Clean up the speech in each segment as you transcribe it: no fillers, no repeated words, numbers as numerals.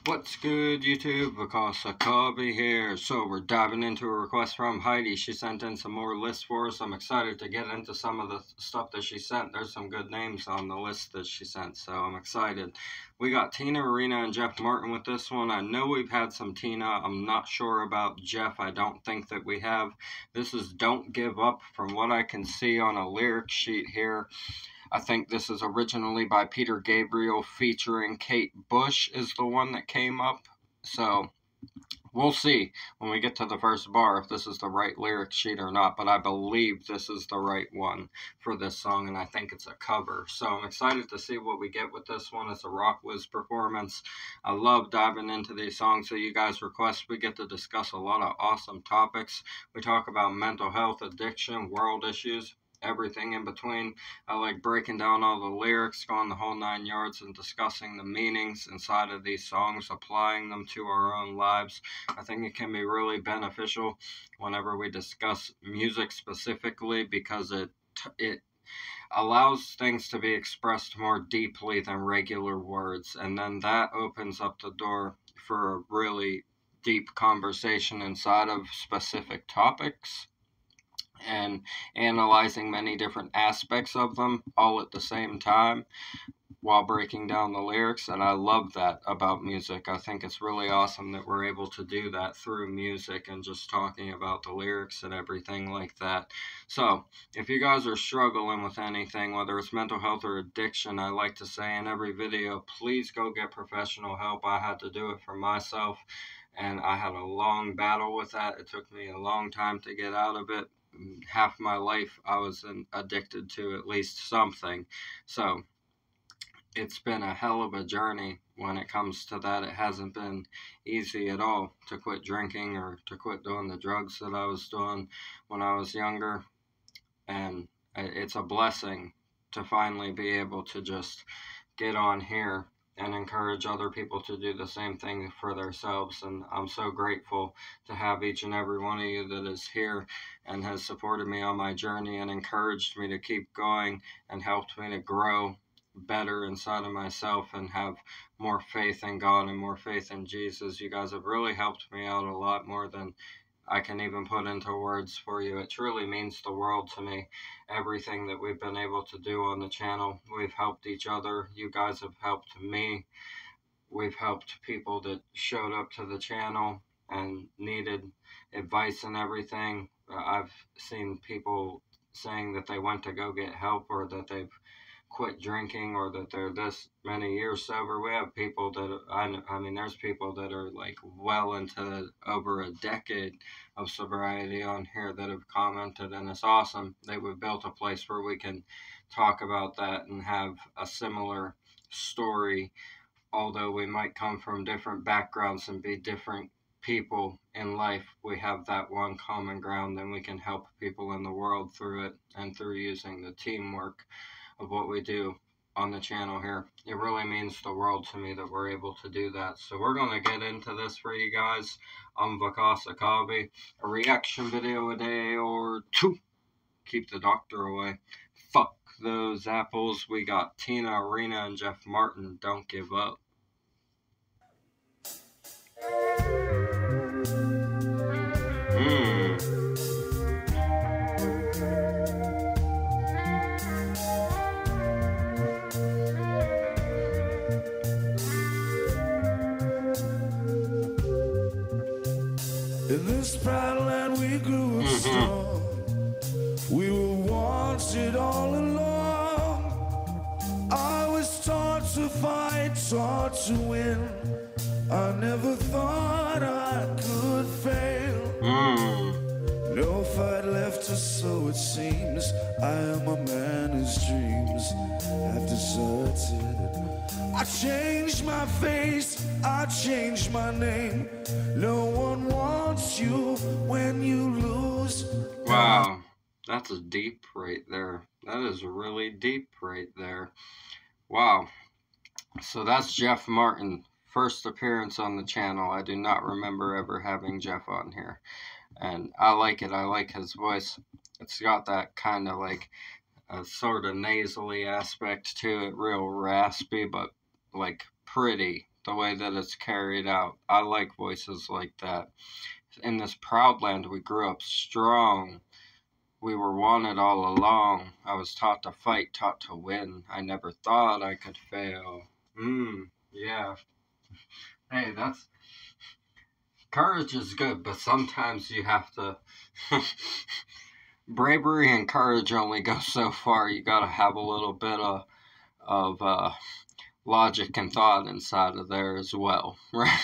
What's good, YouTube? Vakasa Cubby here. So we're diving into a request from Heidi. She sent in some more lists for us. I'm excited to get into some of the stuff that she sent. There's some good names on the list that she sent, so I'm excited. We got Tina Arena and Jeff Martin with this one. I know we've had some Tina. I'm not sure about Jeff. I don't think that we have. This is Don't Give Up from what I can see on a lyric sheet here. I think this is originally by Peter Gabriel featuring Kate Bush is the one that came up. So we'll see when we get to the first bar if this is the right lyric sheet or not, but I believe this is the right one for this song, and I think it's a cover. So I'm excited to see what we get with this one. It's a Rock Wiz performance. I love diving into these songs that you guys request. We get to discuss a lot of awesome topics. We talk about mental health, addiction, world issues, everything in between. I like breaking down all the lyrics, going the whole 9 yards, and discussing the meanings inside of these songs, applying them to our own lives. I think it can be really beneficial whenever we discuss music specifically, because it allows things to be expressed more deeply than regular words, and then that opens up the door for a really deep conversation inside of specific topics and analyzing many different aspects of them all at the same time while breaking down the lyrics. And I love that about music. I think it's really awesome that we're able to do that through music and just talking about the lyrics and everything like that. So if you guys are struggling with anything, whether it's mental health or addiction, I like to say in every video, please go get professional help. I had to do it for myself, and I had a long battle with that. It took me a long time to get out of it. Half my life I was addicted to at least something. So it's been a hell of a journey when it comes to that. It hasn't been easy at all to quit drinking or to quit doing the drugs that I was doing when I was younger. And it's a blessing to finally be able to just get on here and encourage other people to do the same thing for themselves. And I'm so grateful to have each and every one of you that is here and has supported me on my journey and encouraged me to keep going and helped me to grow better inside of myself and have more faith in God and more faith in Jesus. You guys have really helped me out a lot more than I can even put into words for you. It truly means the world to me. Everything that we've been able to do on the channel, we've helped each other. You guys have helped me. We've helped people that showed up to the channel and needed advice and everything. I've seen people saying that they went to go get help, or that they've quit drinking, or that they're this many years sober. We have people that, I mean, there's people that are like well into over a decade of sobriety on here that have commented, and it's awesome that we've built a place where we can talk about that and have a similar story. Although we might come from different backgrounds and be different people in life, we have that one common ground, and we can help people in the world through it and through using the teamwork of what we do on the channel here. It really means the world to me that we're able to do that. So we're going to get into this for you guys. I'm Vakasa Cubby. A reaction video a day or two. Keep the doctor away. Fuck those apples. We got Tina Arena and Jeff Martin. Don't give up. In this proud land we grew strong. We were wanted all along. I was taught to fight, taught to win. I never thought I could fail. No fight left, or so it seems. I am a man whose dreams have deserted. I changed my face, I changed my name. No one wants you when you lose. Wow, that's a deep right there. That is really deep right there. Wow. So that's Jeff Martin. First appearance on the channel. I do not remember ever having Jeff on here. And I like it. I like his voice. It's got that kind of like a sort of nasally aspect to it. Real raspy, but like pretty the way that it's carried out. I like voices like that. In this proud land, we grew up strong. We were wanted all along. I was taught to fight, taught to win. I never thought I could fail. Yeah. Hey, that's... Courage is good, but sometimes you have to... Bravery and courage only go so far. You gotta have a little bit of logic and thought inside of there as well, right?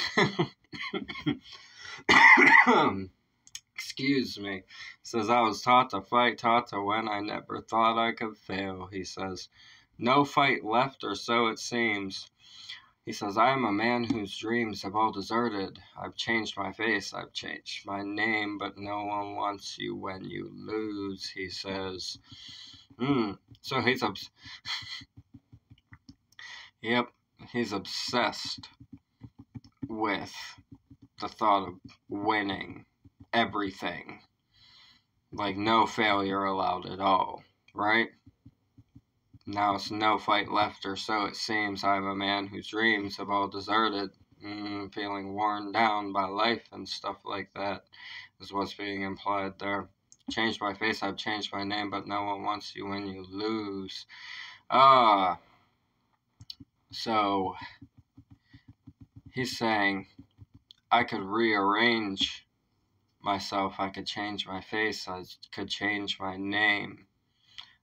Excuse me. He says, I was taught to fight, taught to win. I never thought I could fail. He says, no fight left, or so it seems. He says, I am a man whose dreams have all deserted. I've changed my face, I've changed my name, but no one wants you when you lose, he says. So he's Yep, he's obsessed with the thought of winning everything. Like, no failure allowed at all, right? Now it's no fight left, or so it seems. I'm a man whose dreams have all deserted. Feeling worn down by life and stuff like that is what's being implied there. Changed my face, I've changed my name, but no one wants you when you lose. So he's saying, I could rearrange myself, I could change my face, I could change my name,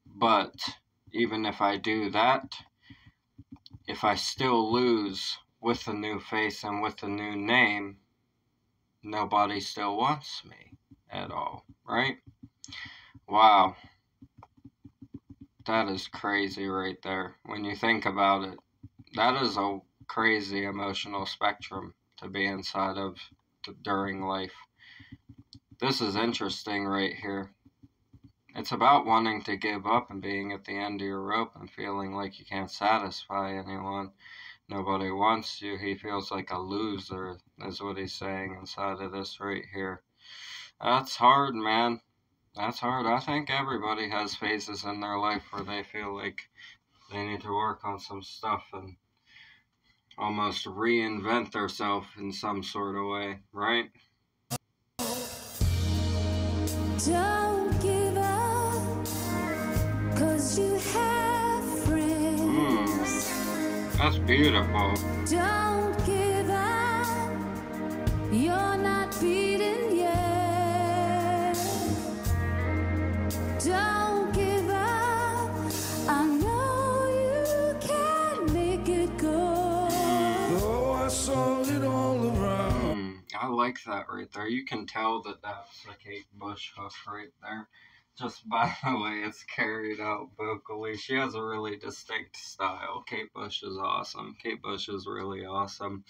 but even if I do that, if I still lose with a new face and with a new name, nobody still wants me at all, right? Wow. That is crazy right there. When you think about it, that is a crazy emotional spectrum to be inside of during life. This is interesting right here. It's about wanting to give up and being at the end of your rope and feeling like you can't satisfy anyone. Nobody wants you. He feels like a loser, is what he's saying inside of this right here. That's hard, man. That's hard. I think everybody has phases in their life where they feel like they need to work on some stuff and almost reinvent themselves in some sort of way, right? Don't give up, 'cause you have friends. That's beautiful. Don't give up, you're not beaten yet. Don't give up, I know you can make it good. Though I saw it all around. I like that right there. You can tell that that's a Kate Bush hook right there. Just by the way it's carried out vocally. She has a really distinct style. Kate Bush is awesome. Kate Bush is really awesome.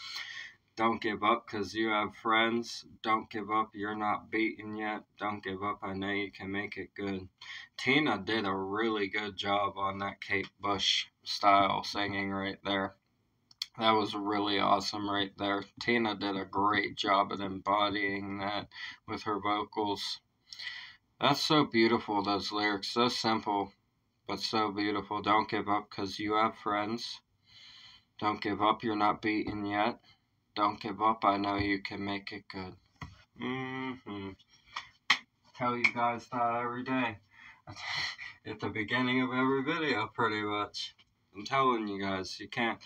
Don't give up because you have friends. Don't give up, you're not beaten yet. Don't give up, I know you can make it good. Tina did a really good job on that Kate Bush style singing right there. That was really awesome right there. Tina did a great job at embodying that with her vocals. That's so beautiful, those lyrics. So simple, but so beautiful. Don't give up because you have friends. Don't give up, you're not beaten yet. Don't give up, I know you can make it good. Tell you guys that every day. At the beginning of every video, pretty much. I'm telling you guys, you can't...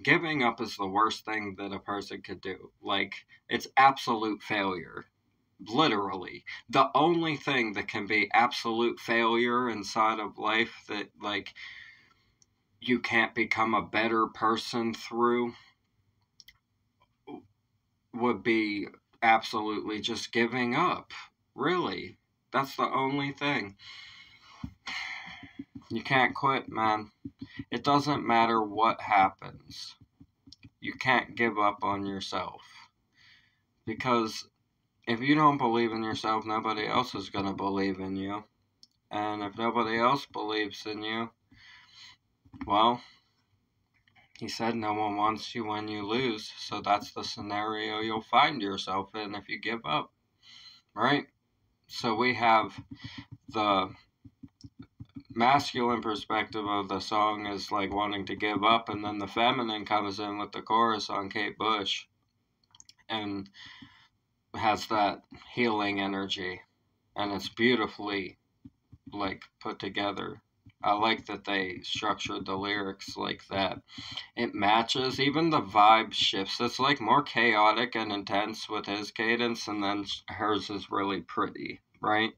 Giving up is the worst thing that a person could do. Like, it's absolute failure. Literally. The only thing that can be absolute failure inside of life that, like, you can't become a better person through would be absolutely just giving up. Really. That's the only thing. You can't quit, man. It doesn't matter what happens. You can't give up on yourself. Because if you don't believe in yourself, nobody else is going to believe in you. And if nobody else believes in you, well, he said no one wants you when you lose. So that's the scenario you'll find yourself in if you give up. Right? So we have the masculine perspective of the song is like wanting to give up, and then the feminine comes in with the chorus on Kate Bush and has that healing energy, and it's beautifully like put together. I like that they structured the lyrics like that. It matches, even the vibe shifts. It's like more chaotic and intense with his cadence, and then hers is really pretty, right?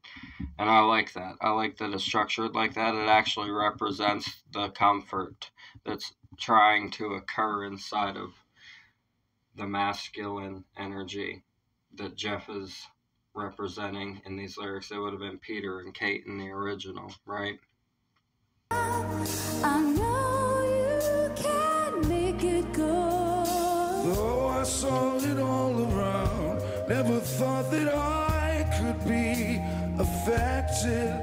And I like that. I like that it's structured like that. It actually represents the comfort that's trying to occur inside of the masculine energy that Jeff is representing in these lyrics. It would have been Peter and Kate in the original, right? I know you can make it go. Though I saw it all around, never thought that I could be affected.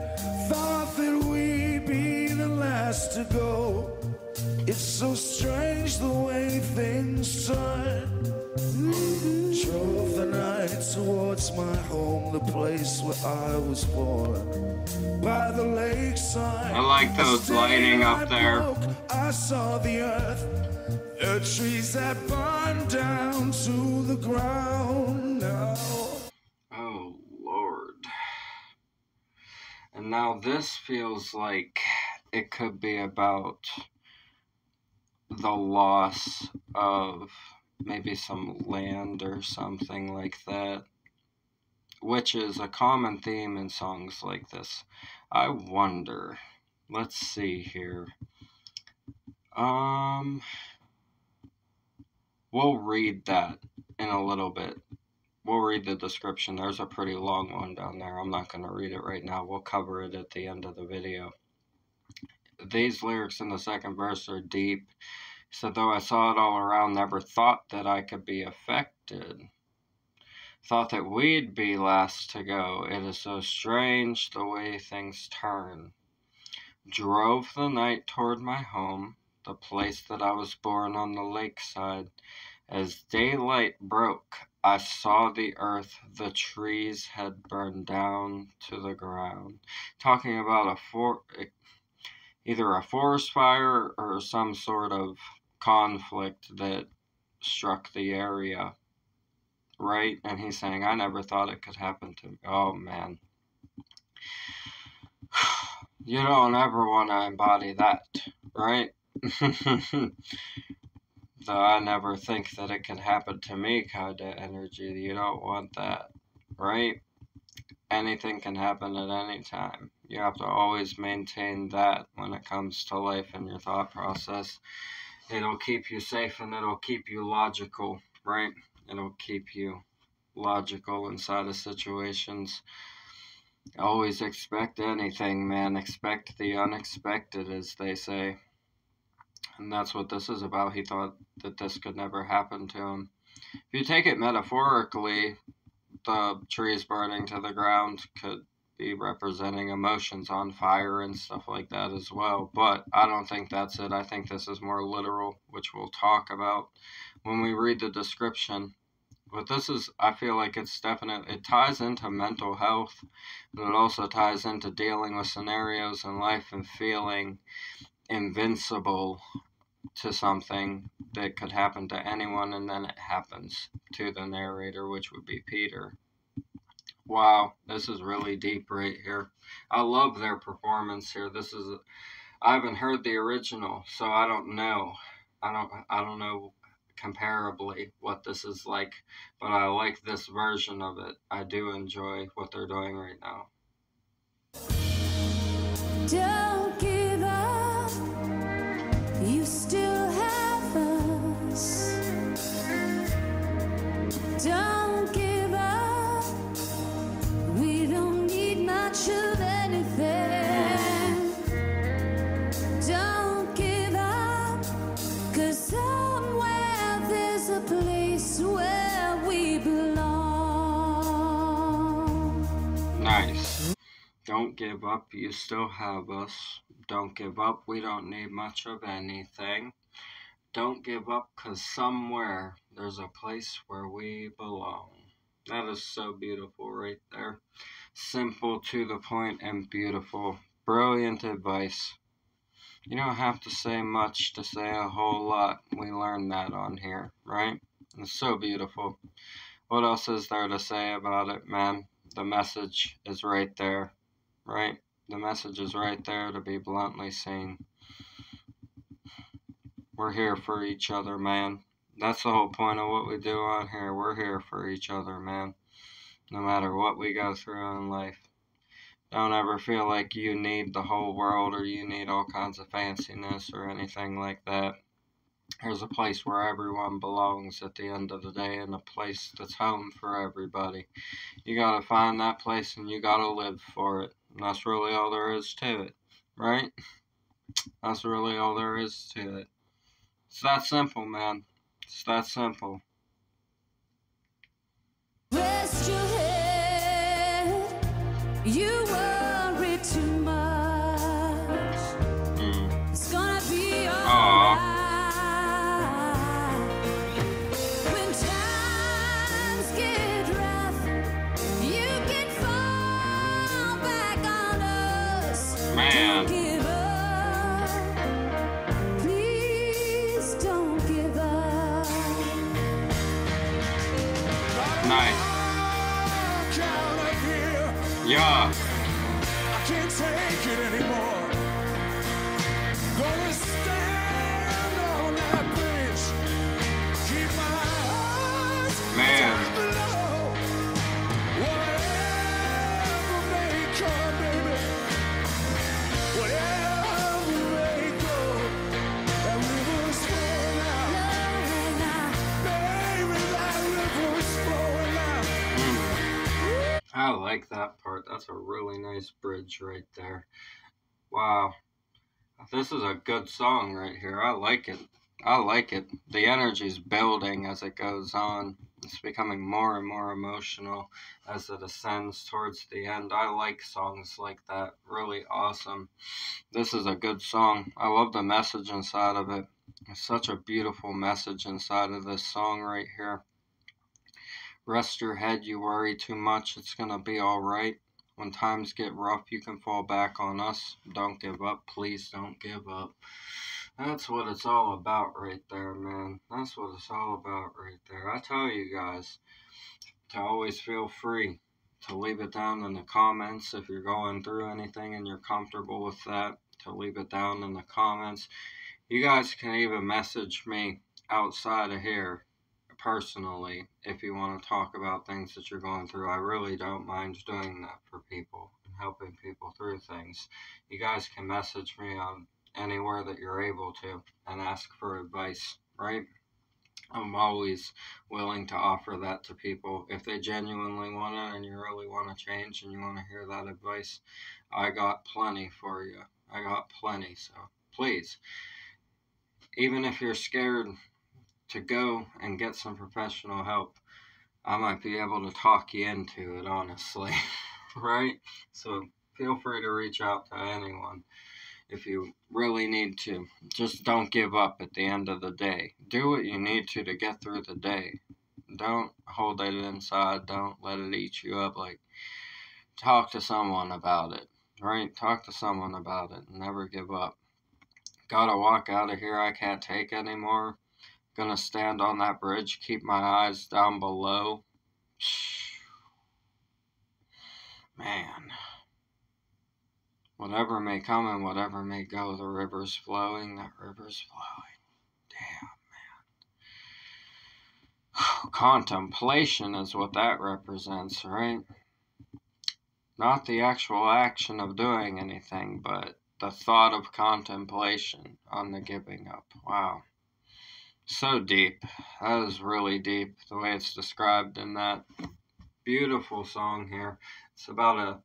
Thought that we'd be the last to go. It's so strange the way things turn. Drove the night towards my home, the place where I was born. By the lakeside, I like those lighting up there. I saw the earth, the trees that burned down to the ground now. Oh, Lord. And now this feels like it could be about the loss of maybe some land or something like that, which is a common theme in songs like this. I wonder, let's see here. We'll read that in a little bit. We'll read the description. There's a pretty long one down there. I'm not going to read it right now. We'll cover it at the end of the video. These lyrics in the second verse are deep. He said, though I saw it all around, never thought that I could be affected. Thought that we'd be last to go. It is so strange the way things turn. Drove the night toward my home, the place that I was born on the lakeside. As daylight broke, I saw the earth, the trees had burned down to the ground. Talking about either a forest fire or some sort of conflict that struck the area, right? And he's saying, I never thought it could happen to me. Oh, man. You don't ever want to embody that, right? The I never think that it could happen to me kind of energy. You don't want that, right? Anything can happen at any time. You have to always maintain that when it comes to life and your thought process. It'll keep you safe and it'll keep you logical, right? It'll keep you logical inside of situations. Always expect anything, man. Expect the unexpected, as they say. And that's what this is about. He thought that this could never happen to him. If you take it metaphorically, the trees burning to the ground could be representing emotions on fire and stuff like that as well. But I don't think that's it. I think this is more literal, which we'll talk about when we read the description. But this is, I feel like it's definitely, it ties into mental health, but it also ties into dealing with scenarios in life and feeling invincible to something that could happen to anyone, and then it happens to the narrator, which would be Peter. Wow, this is really deep right here. I love their performance here. I haven't heard the original, so I don't know. I don't know comparably what this is like, but I like this version of it. I do enjoy what they're doing right now. Don't give up. You still have us. Don't give up. We don't need much of anything. Don't give up, 'cause somewhere there's a place where we belong. Nice. Don't give up, you still have us. Don't give up, we don't need much of anything. Don't give up, 'cause somewhere there's a place where we belong. That is so beautiful right there. Simple, to the point, and beautiful. Brilliant advice. You don't have to say much to say a whole lot. We learned that on here, right? It's so beautiful. What else is there to say about it, man? The message is right there, right? The message is right there to be bluntly seen. We're here for each other, man. That's the whole point of what we do on here. We're here for each other, man. No matter what we go through in life. Don't ever feel like you need the whole world or you need all kinds of fanciness or anything like that. There's a place where everyone belongs at the end of the day, and a place that's home for everybody. You gotta find that place and you gotta live for it. And that's really all there is to it, right? That's really all there is to it. It's that simple, man. It's that simple. Rest your head. You worry too much. It's gonna be alright. When times get rough, you can fall back on us. Man. Don't give up. Please don't give up. Nice. Yeah. I can't take it anymore. Gonna stand on that bridge. Keep my eyes down below. Whatever may come, baby. Whatever may go. That river's flowing out. Baby, that river's flowing out. I like that part. That's a really nice bridge right there. Wow. This is a good song right here. I like it. I like it. The energy's building as it goes on. It's becoming more and more emotional as it ascends towards the end. I like songs like that. Really awesome. This is a good song. I love the message inside of it. It's such a beautiful message inside of this song right here. Rest your head, you worry too much, it's gonna be alright. When times get rough, you can fall back on us. Don't give up, please don't give up. That's what it's all about right there, man. That's what it's all about right there. I tell you guys to always feel free to leave it down in the comments if you're going through anything and you're comfortable with that, to leave it down in the comments. You guys can even message me outside of here personally if you want to talk about things that you're going through. I really don't mind doing that for people and helping people through things. You guys can message me on anywhere that you're able to and ask for advice, right? I'm always willing to offer that to people if they genuinely want it and you really want to change and you want to hear that advice. I got plenty for you. I got plenty, so please, even if you're scared to go and get some professional help, I might be able to talk you into it, honestly, right? So feel free to reach out to anyone if you really need to. Just don't give up at the end of the day. Do what you need to get through the day. Don't hold it inside. Don't let it eat you up. Like, talk to someone about it, right? Talk to someone about it. Never give up. Gotta walk out of here. I can't take anymore. Gonna stand on that bridge, keep my eyes down below. Man. Whatever may come and whatever may go, the river's flowing, that river's flowing. Damn, man. Contemplation is what that represents, right? Not the actual action of doing anything, but the thought of contemplation on the giving up. Wow. So deep. That is really deep, the way it's described in that beautiful song here. It's about a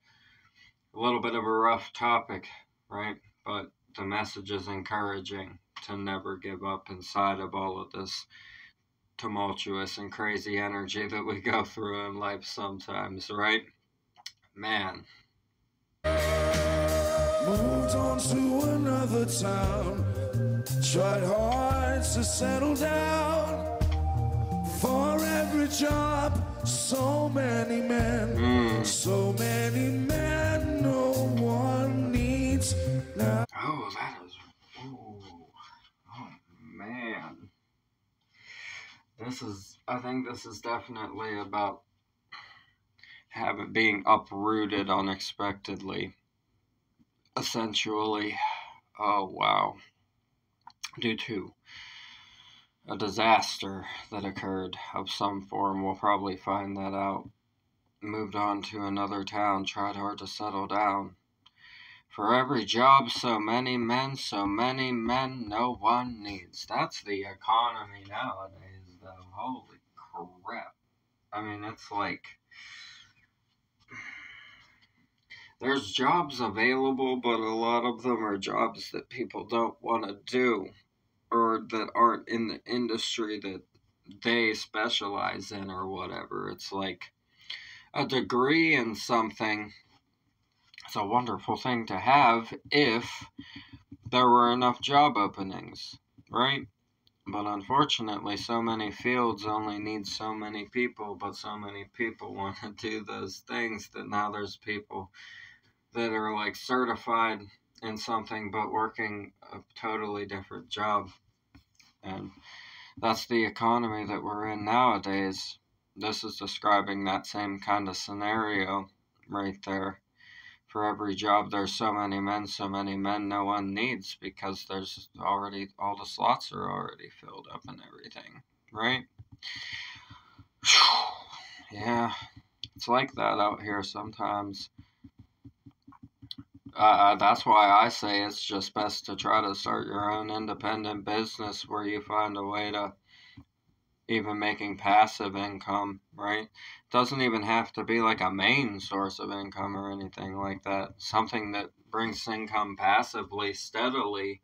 little bit of a rough topic, right? But the message is encouraging to never give up inside of all of this tumultuous and crazy energy that we go through in life sometimes, right? Man. Moved on to another town. Tried hard to settle down. For every job, so many men. So many men, no one needs face now. Oh, that is... Oh, man. I think this is definitely about being uprooted unexpectedly. Essentially. Oh, wow. Due to a disaster that occurred of some form. We'll probably find that out. Moved on to another town, tried hard to settle down. For every job, so many men, no one needs. That's the economy nowadays, though. Holy crap. I mean, it's like... There's jobs available, but a lot of them are jobs that people don't want to do, or that aren't in the industry that they specialize in or whatever. It's like a degree in something. It's a wonderful thing to have if there were enough job openings, right? But unfortunately, so many fields only need so many people, but so many people want to do those things that now there's people that are like certified in something but working a totally different job. And that's the economy that we're in nowadays. This is describing that same kind of scenario right there. For every job, there's so many men no one needs, because there's already, all the slots are already filled up and everything, right? Yeah, it's like that out here sometimes. That's why I say it's just best to try to start your own independent business where you find a way to even making passive income, right? It doesn't even have to be like a main source of income or anything like that. Something that brings income passively, steadily,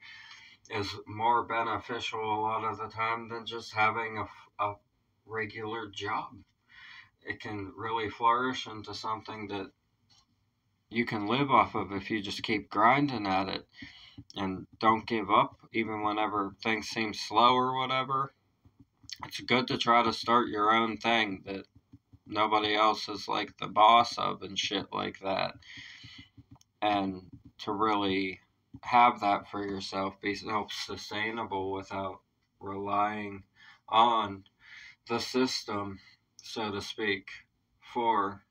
is more beneficial a lot of the time than just having a regular job. It can really flourish into something that you can live off of if you just keep grinding at it and don't give up even whenever things seem slow or whatever. It's good to try to start your own thing that nobody else is like the boss of and shit like that. And to really have that for yourself, be self-sustainable without relying on the system, so to speak, for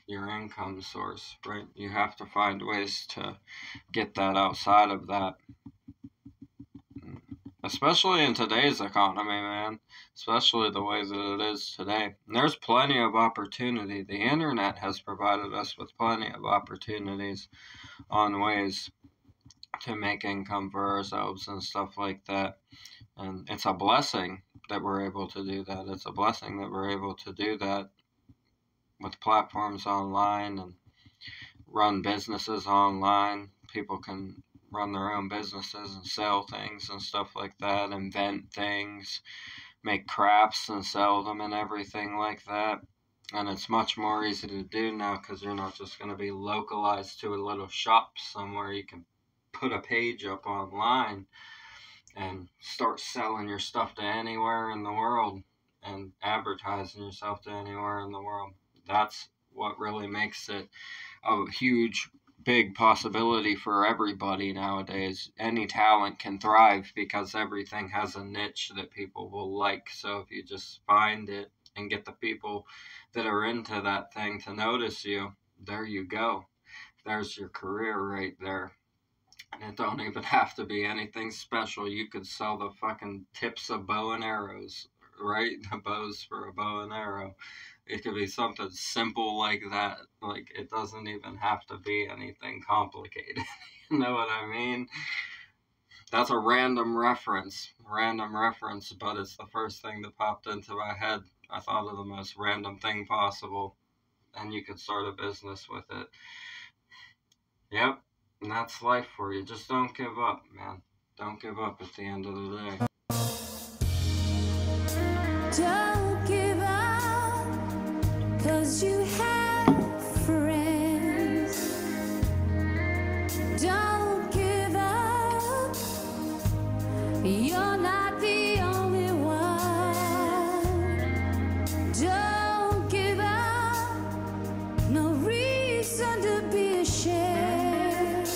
your income source, right? You have to find ways to get that outside of that. Especially in today's economy, man. Especially the way that it is today. And there's plenty of opportunity. The internet has provided us with plenty of opportunities on ways to make income for ourselves and stuff like that. And it's a blessing that we're able to do that. It's a blessing that we're able to do that with platforms online and run businesses online. People can run their own businesses and sell things and stuff like that, invent things, make crafts and sell them and everything like that. And it's much more easy to do now because you're not just going to be localized to a little shop somewhere. You can put a page up online and start selling your stuff to anywhere in the world and advertising yourself to anywhere in the world. That's what really makes it a huge, big possibility for everybody nowadays. Any talent can thrive because everything has a niche that people will like. So if you just find it and get the people that are into that thing to notice you, there you go. There's your career right there. And it don't even have to be anything special. You could sell the fucking tips of bow and arrows, right? The bows for a bow and arrow. It could be something simple like that. Like, it doesn't even have to be anything complicated. You know what I mean? That's a random reference, but it's the first thing that popped into my head. I thought of the most random thing possible, and you could start a business with it. Yep, and that's life for you. Just don't give up, man. Don't give up at the end of the day. Don't give up, 'cause you have friends. Don't give up, you're not the only one. Don't give up, no reason to be ashamed.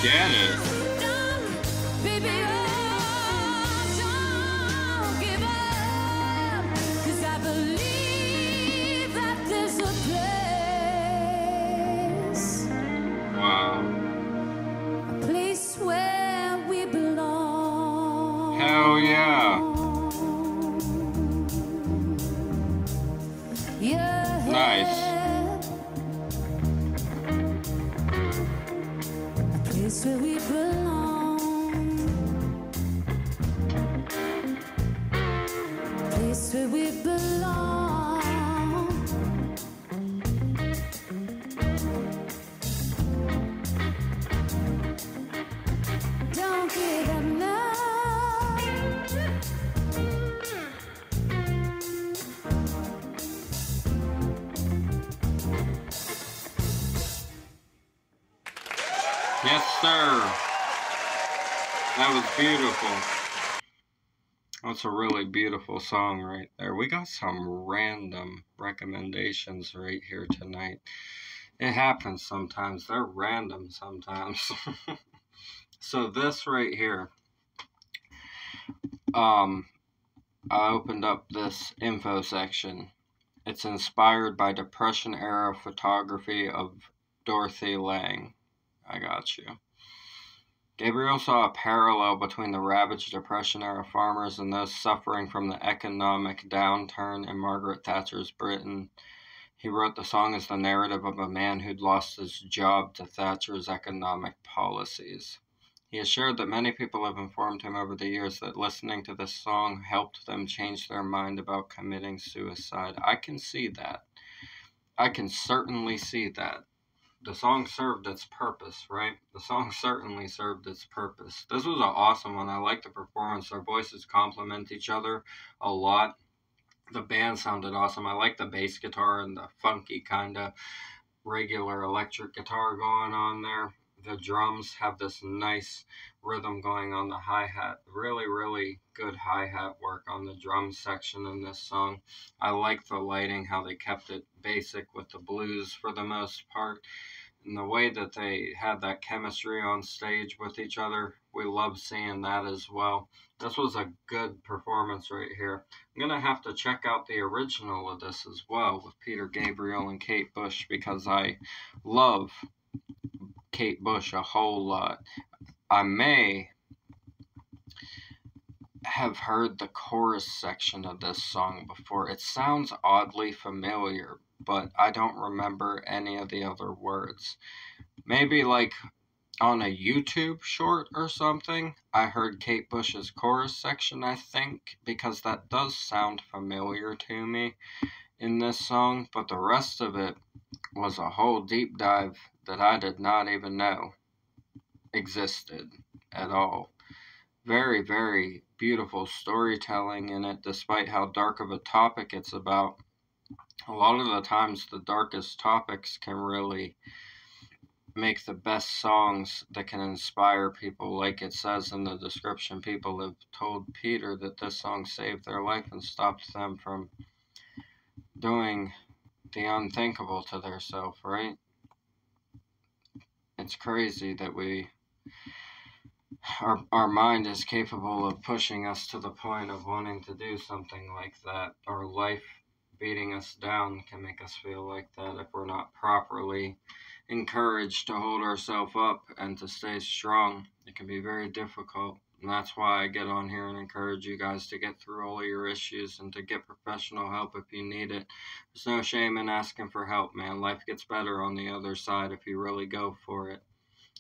get it. Baby, don't give up, 'cause I believe that there's a place. Wow. A place where we belong. Hell yeah. Yeah. Nice. A place where we belong. A place where we belong. Don't give up now. Yes, sir. That was beautiful. That's a really beautiful song right there. We got some random recommendations right here tonight. It happens sometimes. They're random sometimes. So this right here, I opened up this info section. It's inspired by Depression-era photography of Dorothy Lang. I got you. Gabriel saw a parallel between the ravaged Depression-era farmers and those suffering from the economic downturn in Margaret Thatcher's Britain. He wrote the song as the narrative of a man who'd lost his job to Thatcher's economic policies. He has shared that many people have informed him over the years that listening to this song helped them change their mind about committing suicide. I can see that. I can certainly see that. The song served its purpose, right? The song certainly served its purpose. This was an awesome one. I like the performance. Their voices complement each other a lot. The band sounded awesome. I like the bass guitar and the funky kind of regular electric guitar going on there. The drums have this nice rhythm going on the hi-hat. Really, really good hi-hat work on the drum section in this song. I like the lighting, how they kept it basic with the blues for the most part. And the way that they had that chemistry on stage with each other, we love seeing that as well. This was a good performance right here. I'm going to have to check out the original of this as well with Peter Gabriel and Kate Bush, because I love Kate Bush a whole lot. I may have heard the chorus section of this song before. It sounds oddly familiar, but I don't remember any of the other words. Maybe like on a YouTube short or something, I heard Kate Bush's chorus section, I think, because that does sound familiar to me in this song, but the rest of it was a whole deep dive that I did not even know existed at all. Very, very beautiful storytelling in it, despite how dark of a topic it's about. A lot of the times the darkest topics can really make the best songs that can inspire people. Like it says in the description, people have told Peter that this song saved their life and stopped them from doing the unthinkable to theirself, right? It's crazy that our mind is capable of pushing us to the point of wanting to do something like that. Our life beating us down can make us feel like that if we're not properly encouraged to hold ourselves up and to stay strong. It can be very difficult, and that's why I get on here and encourage you guys to get through all of your issues and to get professional help if you need it. There's no shame in asking for help, man. Life gets better on the other side if you really go for it.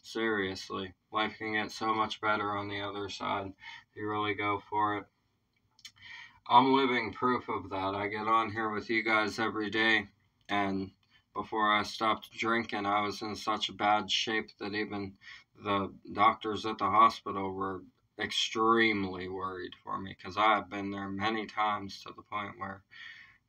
Seriously, life can get so much better on the other side if you really go for it. I'm living proof of that. I get on here with you guys every day, and before I stopped drinking, I was in such bad shape that even the doctors at the hospital were extremely worried for me, because I have been there many times to the point where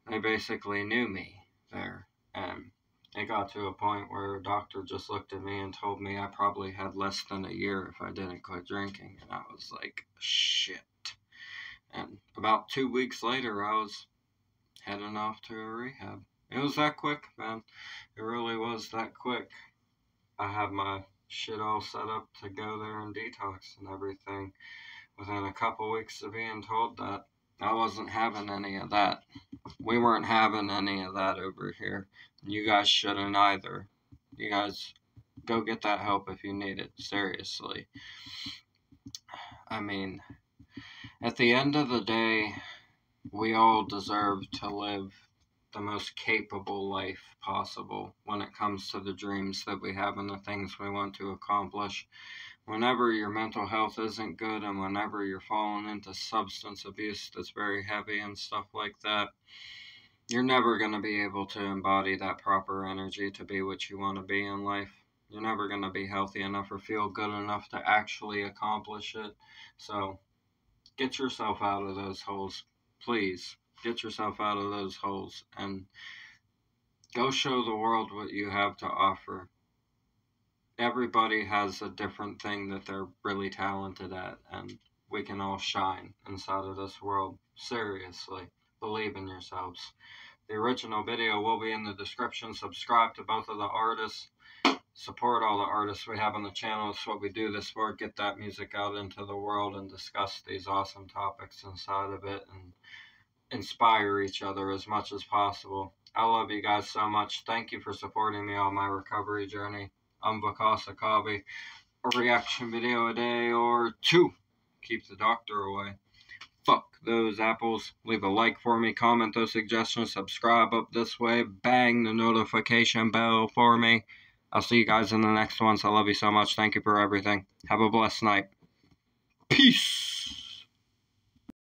they basically knew me there. And it got to a point where a doctor just looked at me and told me I probably had less than a year if I didn't quit drinking. And I was like, shit. And about 2 weeks later, I was heading off to a rehab. It was that quick, man. It really was that quick. I have my shit all set up to go there and detox and everything. Within a couple weeks of being told that, I wasn't having any of that. We weren't having any of that over here. You guys shouldn't either. You guys, go get that help if you need it. Seriously. I mean, at the end of the day, we all deserve to live the most capable life possible when it comes to the dreams that we have and the things we want to accomplish. Whenever your mental health isn't good and whenever you're falling into substance abuse that's very heavy and stuff like that, you're never going to be able to embody that proper energy to be what you want to be in life. You're never going to be healthy enough or feel good enough to actually accomplish it. So, get yourself out of those holes. Please, get yourself out of those holes and go show the world what you have to offer. Everybody has a different thing that they're really talented at, and we can all shine inside of this world. Seriously, believe in yourselves. The original video will be in the description. Subscribe to both of the artists. Support all the artists we have on the channel. It's what we do this for. Get that music out into the world and discuss these awesome topics inside of it and inspire each other as much as possible. I love you guys so much. Thank you for supporting me on my recovery journey. I'm Vikas Akabi. A reaction video a day or two. Keep the doctor away. Fuck those apples. Leave a like for me. Comment those suggestions. Subscribe up this way. Bang the notification bell for me. I'll see you guys in the next ones. I love you so much. Thank you for everything. Have a blessed night. Peace.